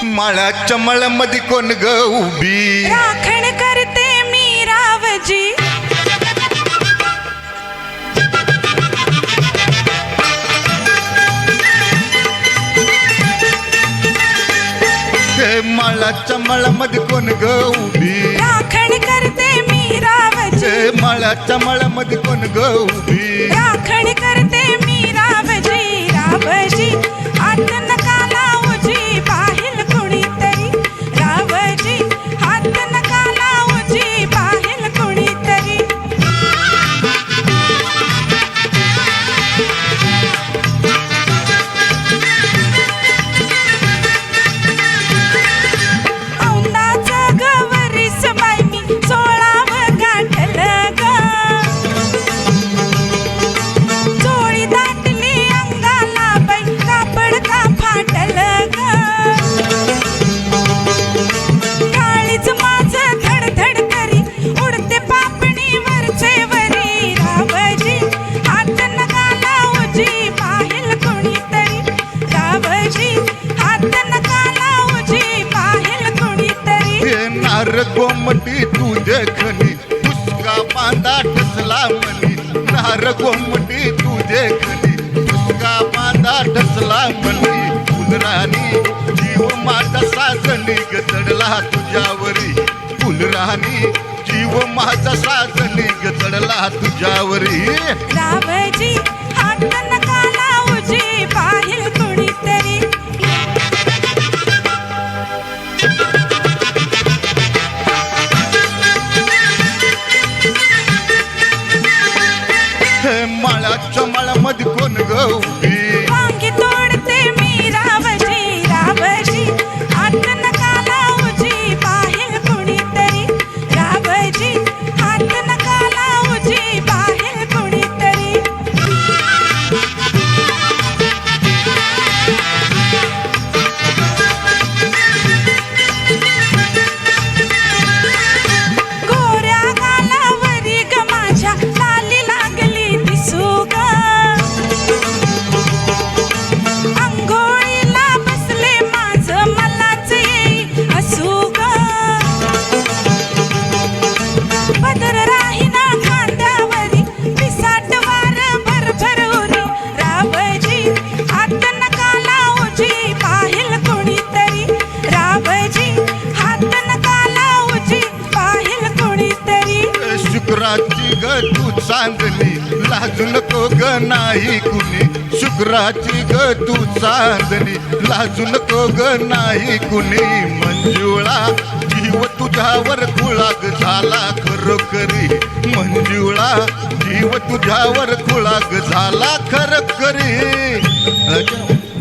माळाच्या मळ्यामध्ये कोण ग उभी राखण करते मी रावजी माळाच्या मळ्यामध्ये कोण ग उभी राखण करते मी रावजी माळाच्या मळ्यामध्ये कोण ग उभी राखण करते मी रावजी रावजी हात नका लावूजी पाहिल कुणीतरी रावजी हात नका लावूजी पाहिल कुणीतरी औंदाचं गवरीस बाई मी 16व गाठलं ग चोळी दाटली अंगाला बाई कापड का फाटलं ग काळीच माझं धडधड करी उडते पापणी वरचे वरी रावजी हात नका लावूजी पाहिल कुणीतरी रावजी हात नका लावूजी पाहिल कुणीतरी नार गोमटी तू देखणी पुसका बांधा ठसला मनी नार गोमटी तू देखणी पुसका बांधा ठसला मनी फुलराणी जीव माझा साजणी गचडला तुझ्यावरी फुलराणी जीव माझा साजणी गचडला तुझ्यावरी रावजी हात नका लावूजी पाहिल कुणीतरी माळाच्या माळामध्ये कोण ग उभी वांगी तोडते मी रावजी रावजी हात नका लावूजी पाहिल कुणीतरी रावजी हात नका लावूजी पाहिल कुणीतरी गोऱ्या गालावरी ग माझ्या लाली लागली दिसू ग अंघोळीला बसले माझं मलाच येई हसू ग पदर राहीना खांद्यावरी पिसाट वार भरभर उरी रावजी हात नका लावूजी पाहिल कुणीतरी रावजी हात नका लावूजी पाहिल कुणीतरी शुक्राची ग तू चांदणी लाजू नको ग नाही कुणी शुक्राची ग तू चांदणी लाजू नको ग नाही कुणी मंजुळा जीव तुझ्यावर खुळाग झाला खरोखरी मंजुळा जीव तुझ्यावर खुळाग झाला खरोखरी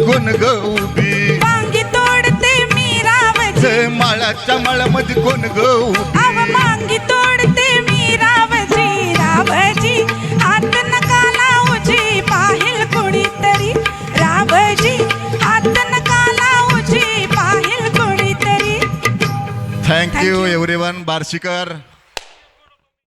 कोण ग उभी वांगी तोडते मी रावजी माळाच्या माळ्यामध्ये कोण ग उभी आव मांगी तोडते मी रावजी रावजी हात नका लावूजी पाहिल कुणीतरी रावजी हात नका लावूजी पाहिल कुणीतरी थँक्यू एव्हरीवन बार्शीकर